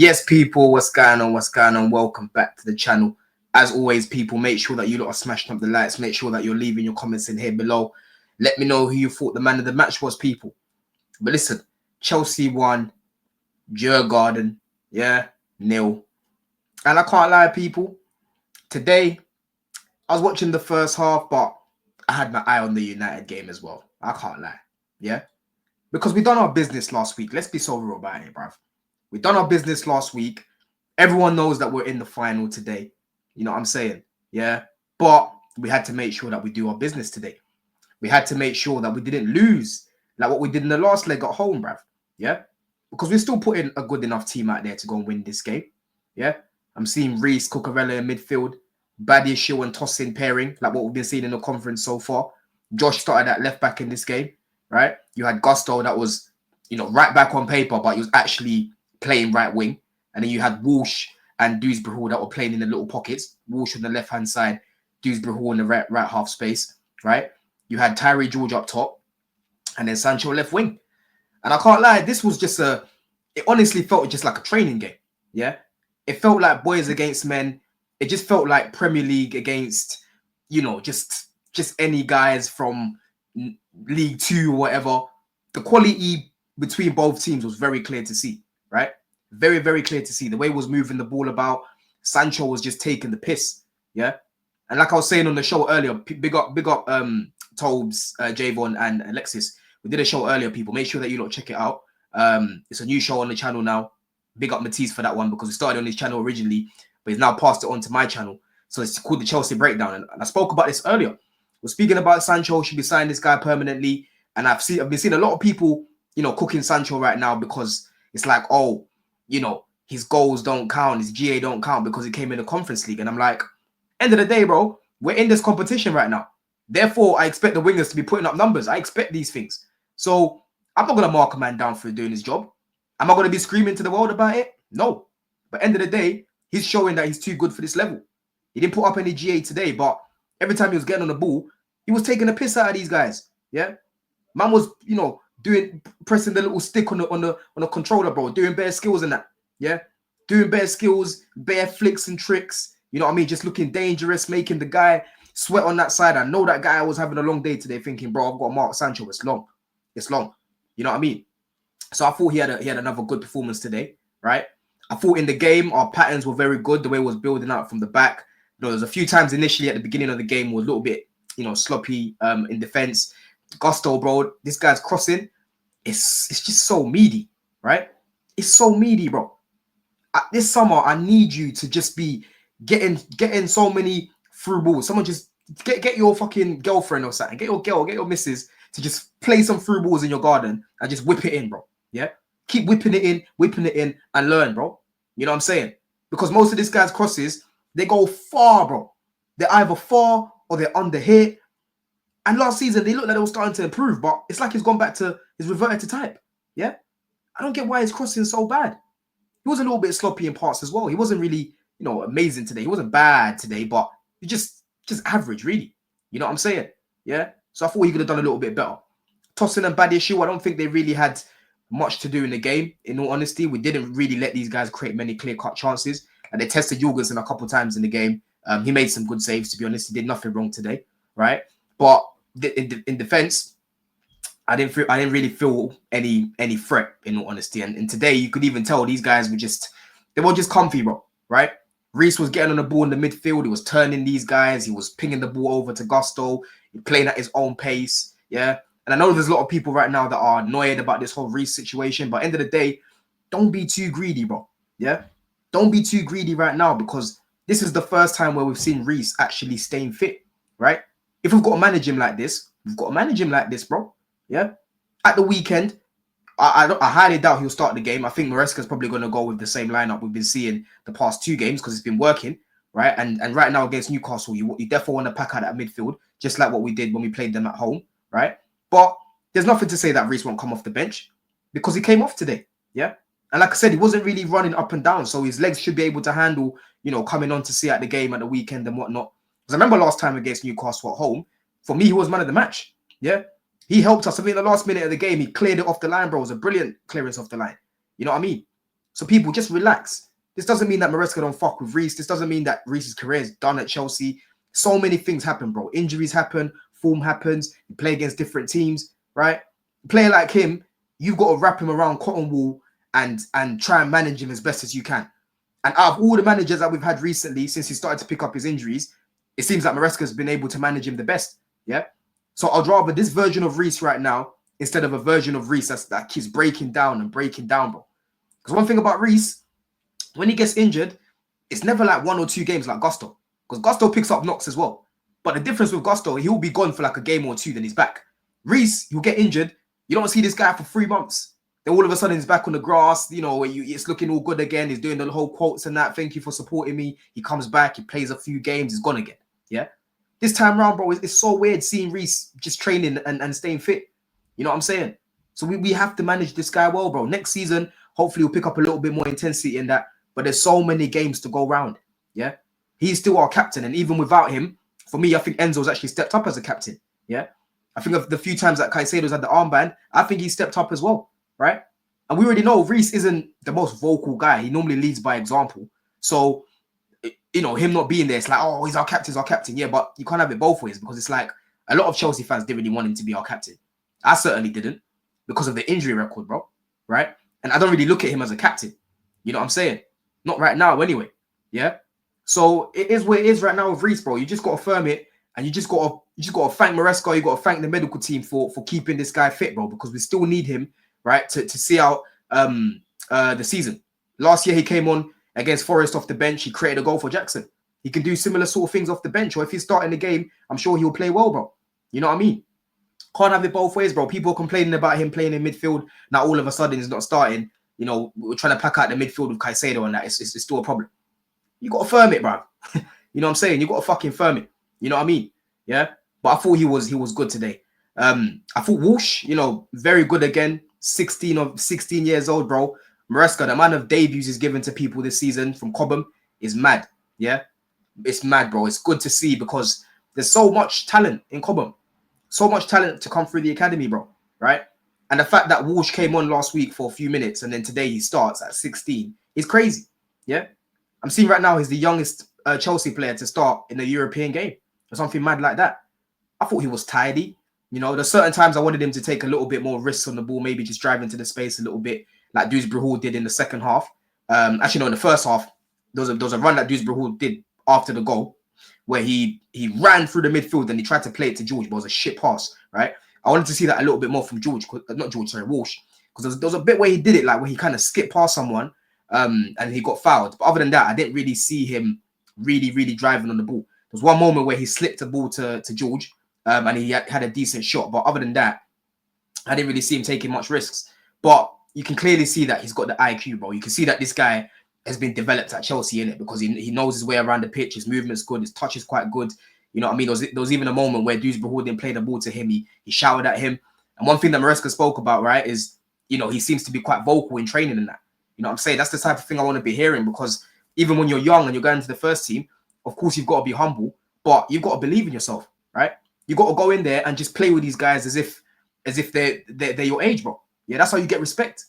Yes, people, what's going on? What's going on? Welcome back to the channel. As always, people, make sure that you lot are smashing up the likes. Make sure that you're leaving your comments in here below. Let me know who you thought the man of the match was, people. But listen, Chelsea won, Djurgården, yeah, 0. And I can't lie, people. Today, I was watching the first half, but I had my eye on the United game as well. I can't lie, yeah? Because we done our business last week. Let's be so real about it, bruv. We done our business last week. Everyone knows that we're in the final today. You know what I'm saying? Yeah. But we had to make sure that we do our business today. We had to make sure that we didn't lose like what we did in the last leg at home, bruv. Yeah. Because we're still putting a good enough team out there to go and win this game. Yeah. I'm seeing Reece, Cucurella in midfield, Badiashile and Tosin pairing, like what we've been seeing in the conference so far. Josh started at left back in this game, right? You had Gusto that was, right back on paper, but he was actually playing right wing. And then you had Walsh and Djurgårdens that were playing in the little pockets. Walsh on the left-hand side, Djurgårdens in the right half space, right? You had Tyree George up top and then Sancho left wing. And I can't lie, this was just it honestly felt just like a training game, yeah? It felt like boys against men. It just felt like Premier League against, just any guys from League 2 or whatever. The quality between both teams was very clear to see, right? Very, very clear to see. The way he was moving the ball about, Sancho was just taking the piss, yeah? And like I was saying on the show earlier, big up Tobes, Jadon and Alexis. We did a show earlier, people. Make sure that you lot check it out. It's a new show on the channel now. Big up Matisse for that one because we started on his channel originally, but he's now passed it on to my channel. So it's called the Chelsea Breakdown. And I spoke about this earlier. We're speaking about Sancho, should be signing this guy permanently. And I've been seeing a lot of people, cooking Sancho right now because it's like, oh, his goals don't count, his GA don't count because he came in the Conference League. And I'm like, end of the day, bro, we're in this competition right now. Therefore, I expect the wingers to be putting up numbers. I expect these things. So I'm not going to mark a man down for doing his job. Am I going to be screaming to the world about it? No. But end of the day, he's showing that he's too good for this level. He didn't put up any GA today, but every time he was getting on the ball, he was taking a piss out of these guys. Yeah. Man was, pressing the little stick on the controller, bro, doing bare skills and that. Yeah. Doing bare skills, bare flicks and tricks. You know what I mean? Just looking dangerous, making the guy sweat on that side. I know that guy was having a long day today thinking, bro, I've got Mark Sancho. It's long. It's long. You know what I mean? So I thought he had another good performance today, right? I thought in the game, our patterns were very good. The way it was building up from the back. There was a few times initially at the beginning of the game was a little bit, sloppy in defense. Gusto, bro, this guy's crossing. It's just so meaty, right? It's so meaty, bro. This summer, I need you to just be getting so many through balls. Someone just get your fucking girlfriend or something. Get your girl, get your missus to just play some through balls in your garden and just whip it in, bro. Yeah? Keep whipping it in and learn, bro. You know what I'm saying? Because most of this guy's crosses, they go far, bro. They're either far or they're under hit. And last season, they looked like they were starting to improve, but it's like he's gone back to his reverted to type. Yeah? I don't get why his crossing is so bad. He was a little bit sloppy in parts as well. He wasn't really, amazing today. He wasn't bad today, but he just average, really. You know what I'm saying? Yeah? So I thought he could have done a little bit better. Tosin and Badiashile, I don't think they really had much to do in the game, in all honesty. We didn't really let these guys create many clear-cut chances. And they tested Djurgårdens a couple of times in the game. He made some good saves, to be honest. He did nothing wrong today, right? But in defense, I didn't really feel any threat, in all honesty. And today, you could even tell these guys were just comfy, bro, right? Reece was getting on the ball in the midfield. He was turning these guys. He was pinging the ball over to Gusto. He playing at his own pace, yeah? And I know there's a lot of people right now that are annoyed about this whole Reece situation. But end of the day, don't be too greedy, bro, yeah? Don't be too greedy right now because this is the first time where we've seen Reece actually staying fit, right? If we've got to manage him like this, we've got to manage him like this, bro, yeah? At the weekend, I highly doubt he'll start the game. I think Maresca's probably going to go with the same lineup we've been seeing the past 2 games because it's been working, right? And right now against Newcastle, you definitely want to pack out that midfield, just like what we did when we played them at home, right? But there's nothing to say that Reece won't come off the bench because he came off today, yeah? And like I said, he wasn't really running up and down, so his legs should be able to handle, coming on to see out the game at the weekend and whatnot. Because I remember last time against Newcastle at home, for me, he was man of the match, yeah? He helped us. I mean, the last minute of the game, he cleared it off the line, bro. It was a brilliant clearance off the line. You know what I mean? So people, just relax. This doesn't mean that Maresca don't fuck with Reece. This doesn't mean that Reece's career is done at Chelsea. So many things happen, bro. Injuries happen, form happens, you play against different teams, right? A player like him, you've got to wrap him around cotton wool and try and manage him as best as you can. And out of all the managers that we've had recently, since he started to pick up his injuries, it seems like Maresca's been able to manage him the best. Yeah. So I'd rather this version of Reece right now instead of a version of Reece that keeps breaking down, bro. Because one thing about Reece, when he gets injured, it's never like 1 or 2 games like Gusto. Because Gusto picks up knocks as well. But the difference with Gusto, he'll be gone for like a game or 2, then he's back. Reece, he'll get injured. You don't see this guy for 3 months. Then all of a sudden he's back on the grass, you know, where it's looking all good again. He's doing the whole quotes and that. Thank you for supporting me. He comes back, he plays a few games, he's gone again. Yeah. This time around, bro, it's so weird seeing Reece just training and staying fit. You know what I'm saying? So we have to manage this guy well, bro. Next season, hopefully he'll pick up a little bit more intensity in that. But there's so many games to go round. Yeah. He's still our captain. And even without him, for me, I think Enzo's actually stepped up as a captain. Yeah. I think of the few times that Caicedo's had the armband, I think he stepped up as well. Right. And we already know Reece isn't the most vocal guy. He normally leads by example. So, you know, him not being there, it's like, oh, he's our captain. Yeah, but you can't have it both ways because it's like a lot of Chelsea fans didn't really want him to be our captain. I certainly didn't because of the injury record, bro. Right. And I don't really look at him as a captain. You know what I'm saying? Not right now, anyway. Yeah. So it is what it is right now with Reece, bro. You just got to firm it, and you just got to thank Maresca. You got to thank the medical team for keeping this guy fit, bro, because we still need him, right, to see out the season. Last year he came on against Forest off the bench. He created a goal for Jackson. He can do similar sort of things off the bench, or if he's starting the game, I'm sure he'll play well, bro. You know what I mean? Can't have it both ways, bro. People complaining about him playing in midfield. Now all of a sudden he's not starting. You know, we're trying to pack out the midfield with Caicedo and that. It's still a problem. You got to firm it, bro. You know what I'm saying? You got to fucking firm it. You know what I mean? Yeah. But I thought he was good today. I thought Walsh, you know, very good again. 16 years old, bro. Maresca, the amount of debuts he's given to people this season from Cobham is mad. Yeah. It's mad, bro. It's good to see because there's so much talent in Cobham. So much talent to come through the academy, bro. Right? And the fact that Walsh came on last week for a few minutes and then today he starts at 16 is crazy. Yeah. I'm seeing right now he's the youngest Chelsea player to start in a European game or something mad like that. I thought he was tidy. You know, there's certain times I wanted him to take a little bit more risks on the ball, maybe just drive into the space a little bit like Djurgårdens did in the second half. Actually, no, in the first half, there was a run that Djurgårdens did after the goal where he ran through the midfield and he tried to play it to George, but it was a shit pass, right? I wanted to see that a little bit more from Walsh, because there was a bit where he did it, like where he kind of skipped past someone and he got fouled. But other than that, I didn't really see him really driving on the ball. There was one moment where he slipped the ball to George and he had a decent shot. But other than that, I didn't really see him taking much risks. But you can clearly see that he's got the IQ, bro. You can see that this guy has been developed at Chelsea, in it, because he knows his way around the pitch. His movement's good. His touch is quite good. You know what I mean? There was even a moment where Djurgårdens didn't play the ball to him. He shouted at him. And one thing that Maresca spoke about, right, is, you know, he seems to be quite vocal in training and that. You know what I'm saying? That's the type of thing I want to be hearing, because even when you're young and you're going to the first team, of course, you've got to be humble, but you've got to believe in yourself, right? You've got to go in there and just play with these guys as if they're your age, bro. Yeah, that's how you get respect.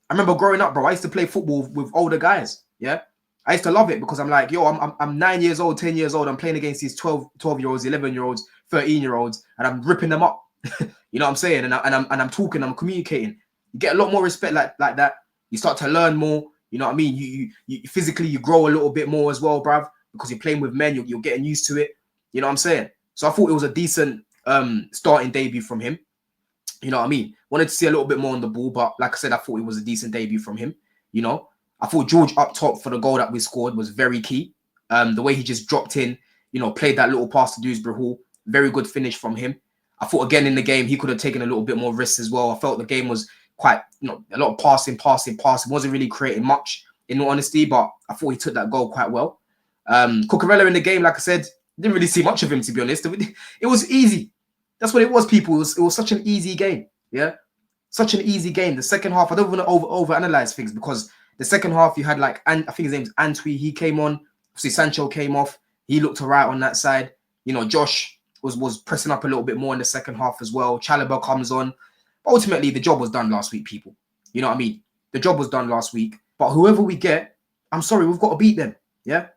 I remember growing up, bro, I used to play football with older guys, yeah? I used to love it because I'm like, yo, I'm 9 years old, 10 years old. I'm playing against these 12-year-olds, 11-year-olds, 13-year-olds, and I'm ripping them up. You know what I'm saying? And I'm talking, I'm communicating. You get a lot more respect like that. You start to learn more. You know what I mean? You physically, you grow a little bit more as well, bruv, because you're playing with men. You're getting used to it. You know what I'm saying? So I thought it was a decent starting debut from him. You know what I mean? Wanted to see a little bit more on the ball, but like I said, I thought it was a decent debut from him. You know, I thought George up top for the goal that we scored was very key. The way he just dropped in, you know, played that little pass to Dewsbury, very good finish from him. I thought again in the game, he could have taken a little bit more risks as well. I felt the game was quite, you know, a lot of passing. Wasn't really creating much, in all honesty, but I thought he took that goal quite well. Cucurella in the game, like I said, didn't really see much of him, to be honest. It was easy. That's what it was, people. It was such an easy game. Yeah. Such an easy game. The second half, I don't want to overanalyze things, because the second half you had, like, I think his name's Antwi. He came on. Obviously, Sancho came off. He looked all right on that side. You know, Josh was pressing up a little bit more in the second half as well. Chalobah comes on. Ultimately, the job was done last week, people. You know what I mean? The job was done last week. But whoever we get, I'm sorry, we've got to beat them. Yeah.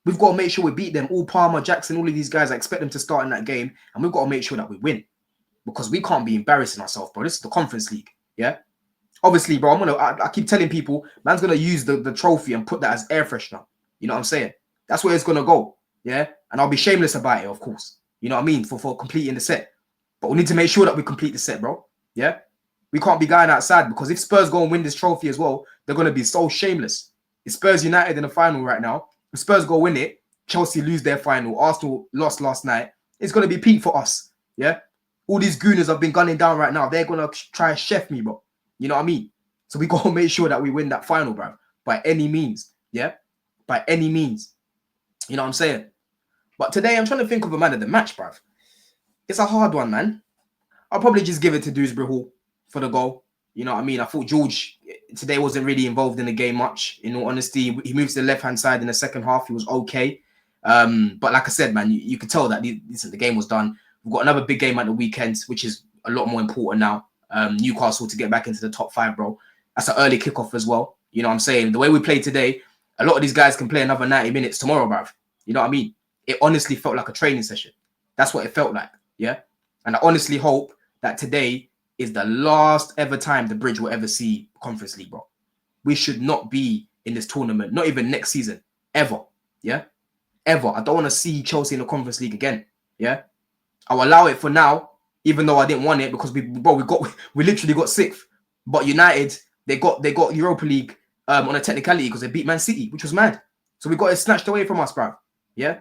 We've got to make sure we beat them. All Palmer, Jackson, all of these guys, I expect them to start in that game. And we've got to make sure that we win. Because we can't be embarrassing ourselves, bro. This is the Conference League. Yeah. Obviously, bro, I keep telling people, man's going to use the trophy and put that as air freshener. You know what I'm saying? That's where it's going to go. Yeah. And I'll be shameless about it, of course. You know what I mean? For completing the set. But we need to make sure that we complete the set, bro. Yeah. We can't be going outside, because if Spurs go and win this trophy as well, they're going to be so shameless. It's Spurs United in the final right now. If Spurs go win it, Chelsea lose their final, Arsenal lost last night, it's going to be peak for us. Yeah. All these gooners have been gunning down right now. They're going to try and chef me, bro. You know what I mean? So we got to make sure that we win that final, bro. By any means. Yeah. By any means. You know what I'm saying? But today I'm trying to think of a man of the match, bro. It's a hard one, man. I'll probably just give it to Dewsbury Hall for the goal. You know what I mean? I thought George today wasn't really involved in the game much. In all honesty, he moves to the left-hand side in the second half. He was okay. But like I said, man, you could tell that the game was done. We've got another big game at the weekend, which is a lot more important now. Newcastle to get back into the top 5, bro. That's an early kickoff as well. You know what I'm saying? The way we played today, a lot of these guys can play another 90 minutes tomorrow, bro. You know what I mean? It honestly felt like a training session. That's what it felt like. Yeah. And I honestly hope that today is the last ever time the Bridge will ever see Conference League, bro. We should not be in this tournament, not even next season, ever. Yeah. Ever. I don't want to see Chelsea in the Conference League again. Yeah. I'll allow it for now, even though I didn't want it, because we literally got 6th. But United, they got Europa League on a technicality because they beat Man City, which was mad. So we got it snatched away from us, bro. Yeah.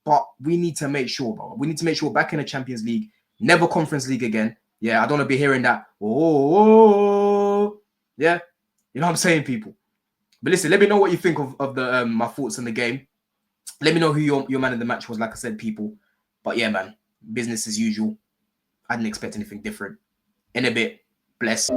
But we need to make sure, bro. We need to make sure we're back in the Champions League, never Conference League again. Yeah, I don't want to be hearing that. Oh, yeah. You know what I'm saying, people? But listen, let me know what you think of the my thoughts on the game. Let me know who your man of the match was, like I said, people. But yeah, man, business as usual. I didn't expect anything different. In a bit, bless.